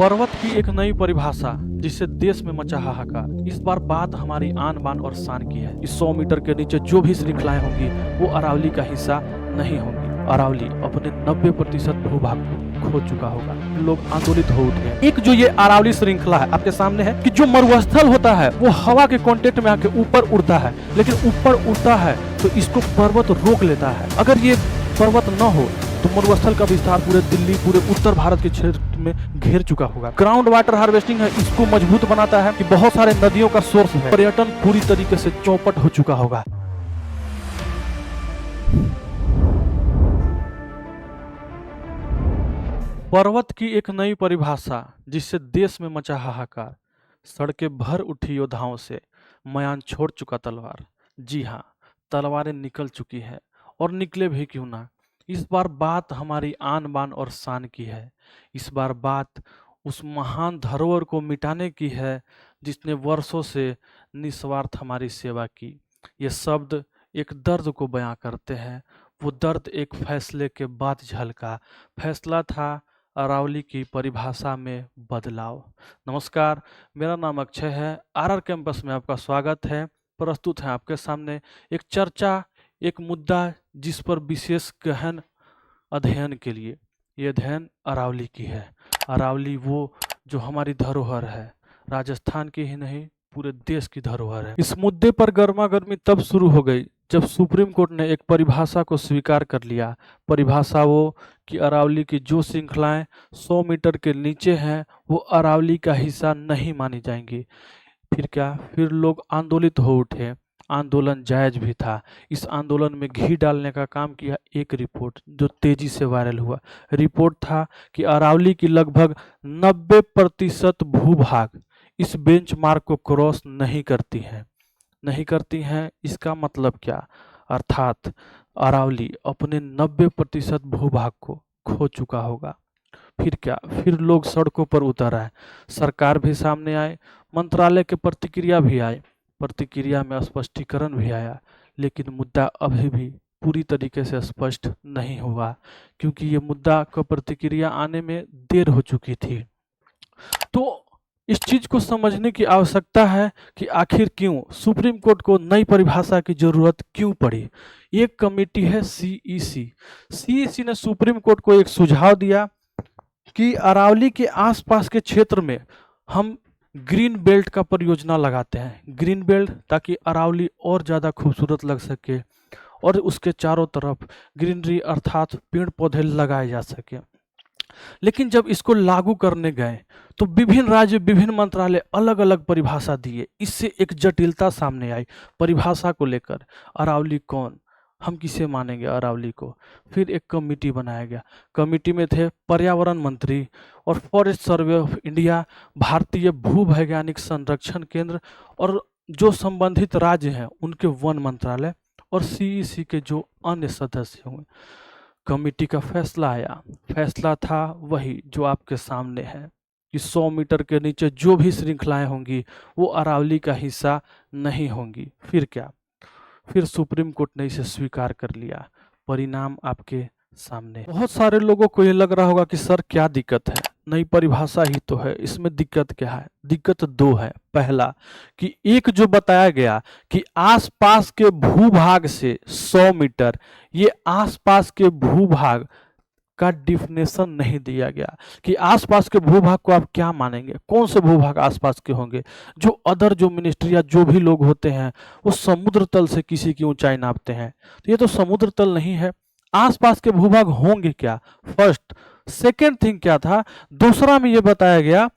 पर्वत की एक नई परिभाषा जिससे देश में मचा हाहाकार। इस बार बात हमारी आन बान और शान की है। इस 100 मीटर के नीचे जो भी श्रृंखलाएं होंगी वो अरावली का हिस्सा नहीं होंगी। अरावली अपने 90% भूभाग को खो चुका होगा। लोग आंदोलित हो उठे हैं। एक जो ये अरावली श्रृंखला है आपके सामने है कि जो मरुस्थल होता है वो हवा के कांटेक्ट में आके ऊपर उड़ता है, लेकिन ऊपर उड़ता है तो इसको पर्वत रोक लेता है। अगर ये पर्वत न हो तो मरुस्थल का विस्तार पूरे दिल्ली, पूरे उत्तर भारत के क्षेत्र में घेर चुका होगा। ग्राउंड वाटर हार्वेस्टिंग है, इसको मजबूत बनाता है कि बहुत सारे नदियों का सोर्स है। पर्यटन पूरी तरीके से चौपट हो चुका होगा। पर्वत की एक नई परिभाषा जिससे देश में मचा हाहाकार। सड़कें भर उठी योद्धाओं से, मयान छोड़ चुका तलवार। जी हाँ, तलवारें निकल चुकी है और निकले भी क्यों ना। इस बार बात हमारी आन बान और शान की है। इस बार बात उस महान धरोहर को मिटाने की है जिसने वर्षों से निस्वार्थ हमारी सेवा की। ये शब्द एक दर्द को बयां करते हैं। वो दर्द एक फैसले के बाद झलका। फैसला था अरावली की परिभाषा में बदलाव। नमस्कार, मेरा नाम अक्षय है। आरआर कैंपस में आपका स्वागत है। प्रस्तुत है आपके सामने एक चर्चा, एक मुद्दा जिस पर विशेष गहन अध्ययन के लिए। ये अध्ययन अरावली की है। अरावली वो जो हमारी धरोहर है, राजस्थान की ही नहीं पूरे देश की धरोहर है। इस मुद्दे पर गर्मा गर्मी तब शुरू हो गई जब सुप्रीम कोर्ट ने एक परिभाषा को स्वीकार कर लिया। परिभाषा वो कि अरावली की जो श्रृंखलाएं 100 मीटर के नीचे हैं वो अरावली का हिस्सा नहीं मानी जाएंगी। फिर क्या, फिर लोग आंदोलित हो उठे। आंदोलन जायज भी था। इस आंदोलन में घी डालने का काम किया एक रिपोर्ट जो तेजी से वायरल हुआ। रिपोर्ट था कि अरावली की लगभग 90% भूभाग इस बेंचमार्क को क्रॉस नहीं करती हैं। इसका मतलब क्या? अर्थात अरावली अपने 90% भूभाग को खो चुका होगा। फिर क्या, फिर लोग सड़कों पर उतर आए। सरकार भी सामने आए, मंत्रालय के प्रतिक्रिया भी आए, प्रतिक्रिया में स्पष्टीकरण भी आया, लेकिन मुद्दा अभी भी पूरी तरीके से स्पष्ट नहीं हुआ क्योंकि ये मुद्दा का प्रतिक्रिया आने में देर हो चुकी थी। तो इस चीज को समझने की आवश्यकता है कि आखिर क्यों सुप्रीम कोर्ट को नई परिभाषा की जरूरत क्यों पड़ी। एक कमेटी है सीईसी। सीईसी ने सुप्रीम कोर्ट को एक सुझाव दिया कि अरावली के आसपास के क्षेत्र में हम ग्रीन बेल्ट का परियोजना लगाते हैं। ग्रीन बेल्ट ताकि अरावली और ज़्यादा खूबसूरत लग सके और उसके चारों तरफ ग्रीनरी अर्थात पेड़ पौधे लगाए जा सके। लेकिन जब इसको लागू करने गए तो विभिन्न राज्य, विभिन्न मंत्रालय अलग अलग परिभाषा दिए। इससे एक जटिलता सामने आई परिभाषा को लेकर। अरावली कौन, हम किसे मानेंगे अरावली को? फिर एक कमेटी बनाया गया। कमेटी में थे पर्यावरण मंत्री और फॉरेस्ट सर्वे ऑफ इंडिया, भारतीय भू वैज्ञानिक संरक्षण केंद्र और जो संबंधित राज्य हैं उनके वन मंत्रालय और सीईसी के जो अन्य सदस्य हुए। कमेटी का फैसला आया। फैसला था वही जो आपके सामने है कि 100 मीटर के नीचे जो भी श्रृंखलाएं होंगी वो अरावली का हिस्सा नहीं होंगी। फिर क्या, फिर सुप्रीम कोर्ट ने इसे स्वीकार कर लिया। परिणाम आपके सामने। बहुत सारे लोगों को ये लग रहा होगा कि सर क्या दिक्कत है, नई परिभाषा ही तो है, इसमें दिक्कत क्या है? दिक्कत दो है। पहला कि एक जो बताया गया कि आसपास के भूभाग से 100 मीटर, ये आसपास के भूभाग का डिफिनेशन नहीं दिया गया कि आसपास के भूभाग को आप क्या मानेंगे, कौन से भूभाग आसपास के होंगे। जो अदर जो मिनिस्ट्री या जो भी लोग होते हैं वो समुद्र तल से किसी की ऊंचाई नापते हैं, तो ये तो समुद्र तल नहीं है। आसपास के भूभाग होंगे क्या? फर्स्ट। सेकेंड थिंग क्या था, दूसरा में ये बताया गया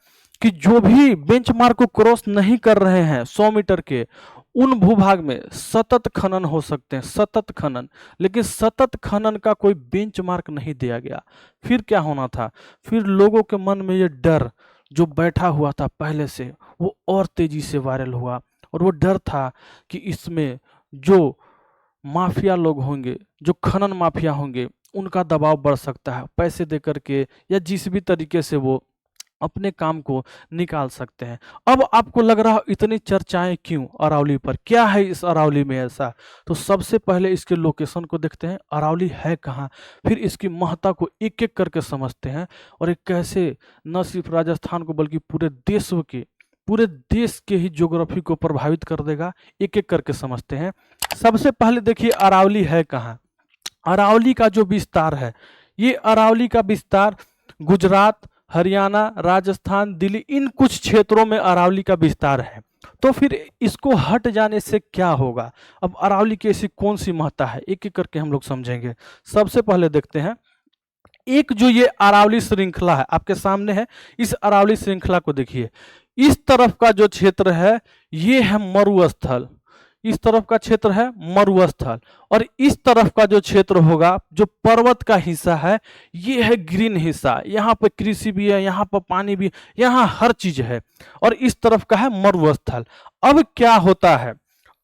कि जो भी बेंचमार्क को क्रॉस नहीं कर रहे हैं 100 मीटर के, उन भूभाग में सतत खनन हो सकते हैं, सतत खनन। लेकिन सतत खनन का कोई बेंचमार्क नहीं दिया गया। फिर क्या होना था, फिर लोगों के मन में ये डर जो बैठा हुआ था पहले से वो और तेजी से वायरल हुआ। और वो डर था कि इसमें जो माफिया लोग होंगे, जो खनन माफिया होंगे, उनका दबाव बढ़ सकता है। पैसे दे करके या जिस भी तरीके से वो अपने काम को निकाल सकते हैं। अब आपको लग रहा है इतनी चर्चाएं क्यों अरावली पर, क्या है इस अरावली में ऐसा? तो सबसे पहले इसके लोकेशन को देखते हैं, अरावली है कहाँ, फिर इसकी महत्ता को एक एक करके समझते हैं और एक कैसे न सिर्फ राजस्थान को बल्कि पूरे देश के ही ज्योग्राफी को प्रभावित कर देगा, एक एक करके समझते हैं। सबसे पहले देखिए अरावली है कहाँ। अरावली का जो विस्तार है, ये अरावली का विस्तार गुजरात, हरियाणा, राजस्थान, दिल्ली, इन कुछ क्षेत्रों में अरावली का विस्तार है। तो फिर इसको हट जाने से क्या होगा? अब अरावली की ऐसी कौन सी महत्ता है, एक एक करके हम लोग समझेंगे। सबसे पहले देखते हैं, एक जो ये अरावली श्रृंखला है आपके सामने है, इस अरावली श्रृंखला को देखिए। इस तरफ का जो क्षेत्र है ये है मरुस्थल, इस तरफ का क्षेत्र है मरुस्थल, और इस तरफ का जो क्षेत्र होगा जो पर्वत का हिस्सा है ये है ग्रीन हिस्सा। यहाँ पर कृषि भी है, यहाँ पर पानी भी, यहाँ हर चीज है, और इस तरफ का है मरुस्थल। अब क्या होता है,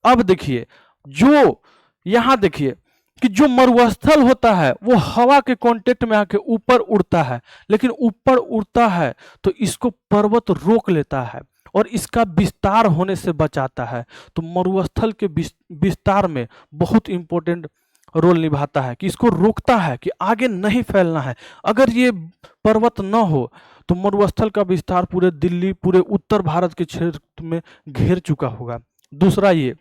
अब देखिए जो यहाँ देखिए कि जो मरुस्थल होता है वो हवा के कांटेक्ट में आके ऊपर उड़ता है, लेकिन ऊपर उड़ता है तो इसको पर्वत रोक लेता है और इसका विस्तार होने से बचाता है। तो मरुस्थल के विस्तार में बहुत इंपॉर्टेंट रोल निभाता है कि इसको रोकता है कि आगे नहीं फैलना है। अगर ये पर्वत न हो तो मरुस्थल का विस्तार पूरे दिल्ली, पूरे उत्तर भारत के क्षेत्र में घेर चुका होगा। दूसरा ये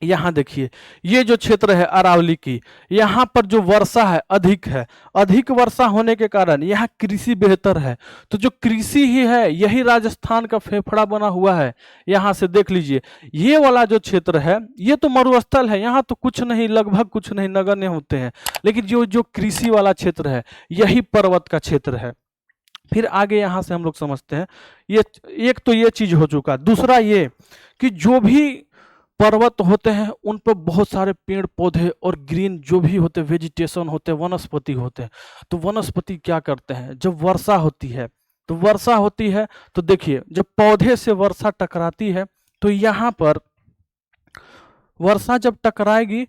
यहाँ देखिए, ये जो क्षेत्र है अरावली की, यहाँ पर जो वर्षा है अधिक है, अधिक वर्षा होने के कारण यहाँ कृषि बेहतर है। तो जो कृषि ही है यही राजस्थान का फेफड़ा बना हुआ है। यहाँ से देख लीजिए, ये वाला जो क्षेत्र है ये तो मरुस्थल है, यहाँ तो कुछ नहीं, लगभग कुछ नहीं, नगण्य होते हैं, लेकिन जो जो कृषि वाला क्षेत्र है यही पर्वत का क्षेत्र है। फिर आगे यहाँ से हम लोग समझते हैं, ये एक तो ये चीज हो चुका। दूसरा ये कि जो भी पर्वत होते हैं उन पर बहुत सारे पेड़ पौधे और ग्रीन जो भी होते हैं, वेजिटेशन होते हैं, वनस्पति होते हैं। तो वनस्पति क्या करते हैं, जब वर्षा होती है तो वर्षा होती है तो देखिए जब पौधे से वर्षा टकराती है तो यहाँ पर वर्षा जब टकराएगी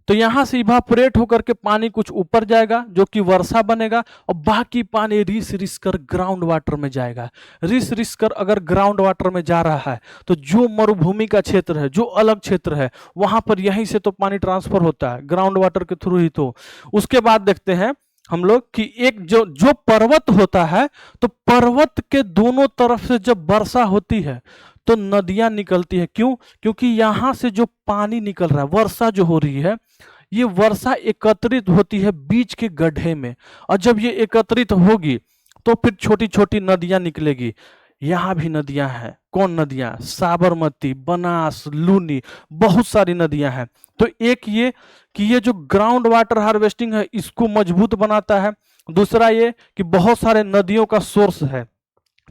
तो यहाँ से इवापोरेट होकर के पानी कुछ ऊपर जाएगा जो कि वर्षा बनेगा, और बाकी पानी रिस रिस कर ग्राउंड वाटर में जाएगा। रिस रिस कर अगर ग्राउंड वाटर में जा रहा है तो जो मरुभूमि का क्षेत्र है, जो अलग क्षेत्र है, वहां पर यहीं से तो पानी ट्रांसफर होता है ग्राउंड वाटर के थ्रू ही। तो उसके बाद देखते हैं हम लोग कि एक जो जो पर्वत होता है, तो पर्वत के दोनों तरफ से जब वर्षा होती है तो नदियां निकलती है। क्यों? क्योंकि यहां से जो पानी निकल रहा है, वर्षा जो हो रही है, ये वर्षा एकत्रित होती है बीच के गड्ढे में, और जब ये एकत्रित होगी तो फिर छोटी छोटी नदियां निकलेगी। यहाँ भी नदियां हैं। कौन नदियां? साबरमती, बनास, लूनी, बहुत सारी नदियां हैं। तो एक ये कि ये जो ग्राउंड वाटर हार्वेस्टिंग है इसको मजबूत बनाता है। दूसरा ये कि बहुत सारे नदियों का सोर्स है।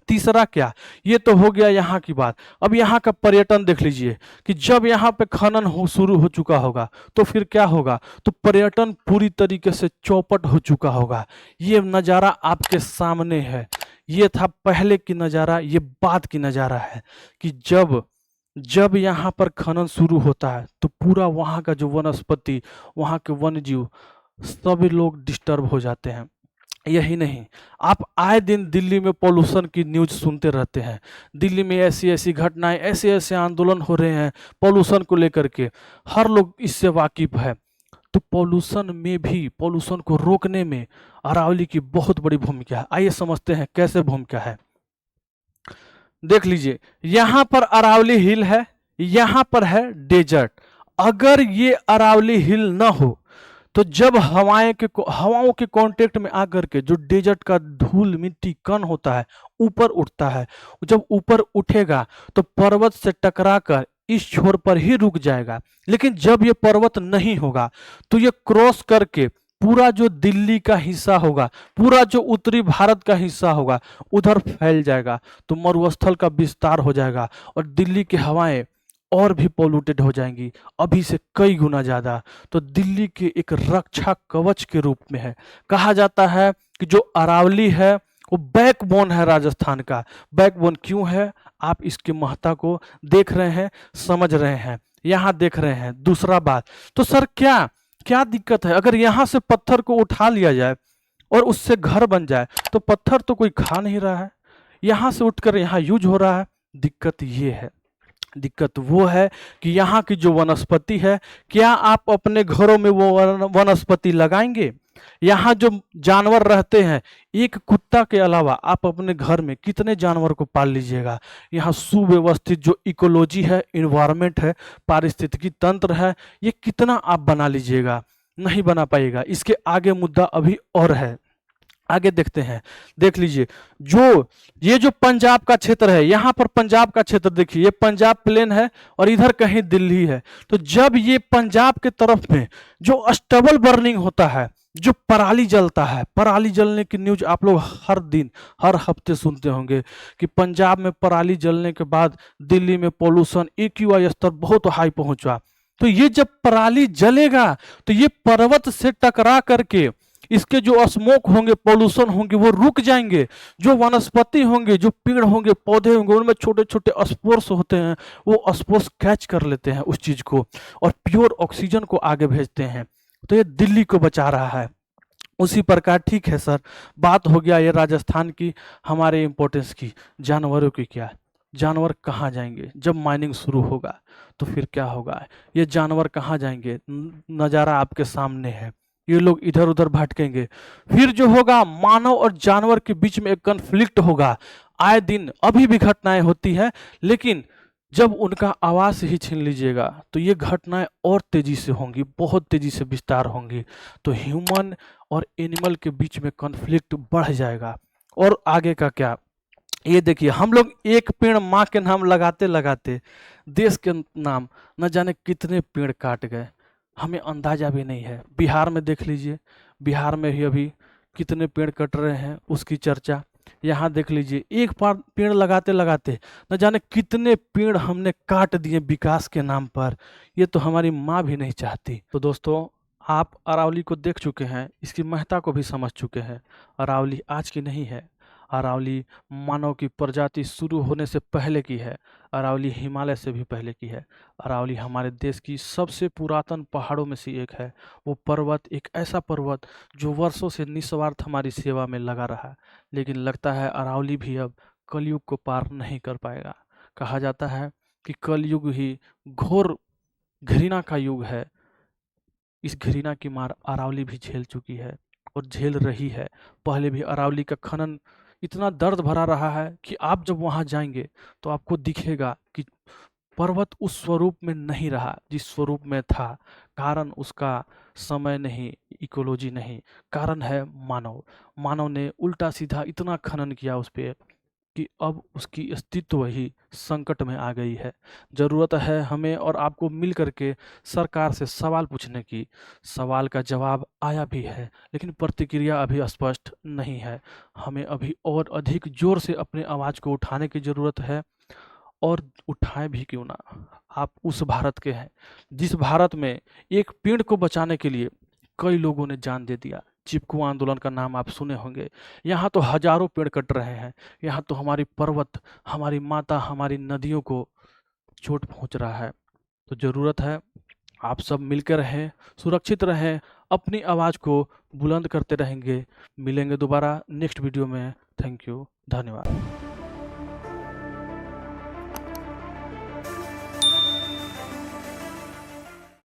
तीसरा क्या, ये तो हो गया यहाँ की बात। अब यहाँ का पर्यटन देख लीजिए कि जब यहाँ पे खनन शुरू हो चुका होगा तो फिर क्या होगा, तो पर्यटन पूरी तरीके से चौपट हो चुका होगा। ये नज़ारा आपके सामने है, ये था पहले की नज़ारा, ये बाद की नज़ारा है कि जब यहाँ पर खनन शुरू होता है तो पूरा वहाँ का जो वनस्पति, वहाँ के वन्य जीव, सभी लोग डिस्टर्ब हो जाते हैं। यही नहीं, आप आए दिन दिल्ली में पॉल्यूशन की न्यूज सुनते रहते हैं। दिल्ली में ऐसी ऐसी घटनाएं, ऐसे ऐसे आंदोलन हो रहे हैं पॉल्यूशन को लेकर के, हर लोग इससे वाकिफ है। तो पॉल्यूशन में भी, पॉल्यूशन को रोकने में अरावली की बहुत बड़ी भूमिका है। आइए समझते हैं कैसे भूमिका है। देख लीजिए, यहाँ पर अरावली हिल है, यहाँ पर है डेजर्ट। अगर ये अरावली हिल ना हो तो जब हवाओं के कांटेक्ट में आकर के जो डेजर्ट का धूल, मिट्टी, कण होता है ऊपर उठता है, जब ऊपर उठेगा तो पर्वत से टकराकर इस छोर पर ही रुक जाएगा। लेकिन जब ये पर्वत नहीं होगा तो ये क्रॉस करके पूरा जो दिल्ली का हिस्सा होगा, पूरा जो उत्तरी भारत का हिस्सा होगा, उधर फैल जाएगा। तो मरुस्थल का विस्तार हो जाएगा और दिल्ली की हवाएं और भी पॉल्यूटेड हो जाएंगी, अभी से कई गुना ज़्यादा। तो दिल्ली के एक रक्षा कवच के रूप में है। कहा जाता है कि जो अरावली है वो बैकबोन है राजस्थान का। बैकबोन क्यों है, आप इसकी महत्ता को देख रहे हैं, समझ रहे हैं, यहाँ देख रहे हैं। दूसरा बात, तो सर क्या क्या दिक्कत है अगर यहाँ से पत्थर को उठा लिया जाए और उससे घर बन जाए, तो पत्थर तो कोई खा नहीं रहा है, यहाँ से उठकर यहाँ यूज हो रहा है। दिक्कत ये है, दिक्कत वो है कि यहाँ की जो वनस्पति है, क्या आप अपने घरों में वो वनस्पति लगाएंगे? यहाँ जो जानवर रहते हैं, एक कुत्ता के अलावा आप अपने घर में कितने जानवर को पाल लीजिएगा? यहाँ सुव्यवस्थित जो इकोलॉजी है, इन्वायरमेंट है, पारिस्थितिकी तंत्र है, ये कितना आप बना लीजिएगा? नहीं बना पाएगा। इसके आगे मुद्दा अभी और है, आगे देखते हैं। देख लीजिए, ये जो पंजाब का क्षेत्र है, यहाँ पर पंजाब का क्षेत्र देखिए, ये पंजाब प्लेन है और इधर कहीं दिल्ली है। तो जब ये पंजाब के तरफ में जो स्टबल बर्निंग होता है, जो पराली जलता है, पराली जलने की न्यूज आप लोग हर दिन हर हफ्ते सुनते होंगे कि पंजाब में पराली जलने के बाद दिल्ली में पोल्यूशन AQI स्तर बहुत हाई पहुंचा। तो ये जब पराली जलेगा तो ये पर्वत से टकरा करके इसके जो स्मोक होंगे, पोल्यूशन होंगे, वो रुक जाएंगे। जो वनस्पति होंगे, जो पेड़ होंगे, पौधे होंगे, उनमें छोटे छोटे स्पोर्स होते हैं, वो स्पोर्स कैच कर लेते हैं उस चीज को और प्योर ऑक्सीजन को आगे भेजते हैं। तो ये दिल्ली को बचा रहा है। उसी प्रकार, ठीक है सर, बात हो गया ये राजस्थान की, हमारे इम्पोर्टेंस की, जानवरों की क्या? जानवर कहाँ जाएंगे जब माइनिंग शुरू होगा? तो फिर क्या होगा? ये जानवर कहाँ जाएंगे? नज़ारा आपके सामने है, ये लोग इधर उधर भटकेंगे। फिर जो होगा, मानव और जानवर के बीच में एक कन्फ्लिक्ट होगा। आए दिन अभी भी घटनाएं होती है, लेकिन जब उनका आवास ही छीन लीजिएगा तो ये घटनाएं और तेजी से होंगी, बहुत तेजी से विस्तार होंगी। तो ह्यूमन और एनिमल के बीच में कॉन्फ्लिक्ट बढ़ जाएगा। और आगे का क्या? ये देखिए, हम लोग एक पेड़ माँ के नाम लगाते लगाते देश के नाम न जाने कितने पेड़ काट गए, हमें अंदाजा भी नहीं है। बिहार में देख लीजिए, बिहार में ही अभी कितने पेड़ कट रहे हैं उसकी चर्चा। यहाँ देख लीजिए, एक बार पेड़ लगाते लगाते न जाने कितने पेड़ हमने काट दिए विकास के नाम पर। ये तो हमारी माँ भी नहीं चाहती। तो दोस्तों, आप अरावली को देख चुके हैं, इसकी महत्ता को भी समझ चुके हैं। अरावली आज की नहीं है, अरावली मानव की प्रजाति शुरू होने से पहले की है। अरावली हिमालय से भी पहले की है। अरावली हमारे देश की सबसे पुरातन पहाड़ों में से एक है। वो पर्वत एक ऐसा पर्वत जो वर्षों से निस्वार्थ हमारी सेवा में लगा रहा, लेकिन लगता है अरावली भी अब कलयुग को पार नहीं कर पाएगा। कहा जाता है कि कलयुग ही घोर घृणा का युग है। इस घृणा की मार अरावली भी झेल चुकी है और झेल रही है। पहले भी अरावली का खनन इतना दर्द भरा रहा है कि आप जब वहाँ जाएंगे तो आपको दिखेगा कि पर्वत उस स्वरूप में नहीं रहा जिस स्वरूप में था। कारण उसका समय नहीं, इकोलॉजी नहीं, कारण है मानव। मानव ने उल्टा सीधा इतना खनन किया उस पे कि अब उसकी अस्तित्व ही संकट में आ गई है। ज़रूरत है हमें और आपको मिल करके सरकार से सवाल पूछने की। सवाल का जवाब आया भी है, लेकिन प्रतिक्रिया अभी स्पष्ट नहीं है। हमें अभी और अधिक जोर से अपने आवाज़ को उठाने की ज़रूरत है। और उठाएं भी क्यों ना, आप उस भारत के हैं जिस भारत में एक पेड़ को बचाने के लिए कई लोगों ने जान दे दिया। चिपकू आंदोलन का नाम आप सुने होंगे। यहाँ तो हजारों पेड़ कट रहे हैं, यहाँ तो हमारी पर्वत, हमारी माता, हमारी नदियों को चोट पहुँच रहा है। तो ज़रूरत है आप सब मिलकर रहें, सुरक्षित रहें, अपनी आवाज़ को बुलंद करते रहेंगे। मिलेंगे दोबारा नेक्स्ट वीडियो में। थैंक यू, धन्यवाद।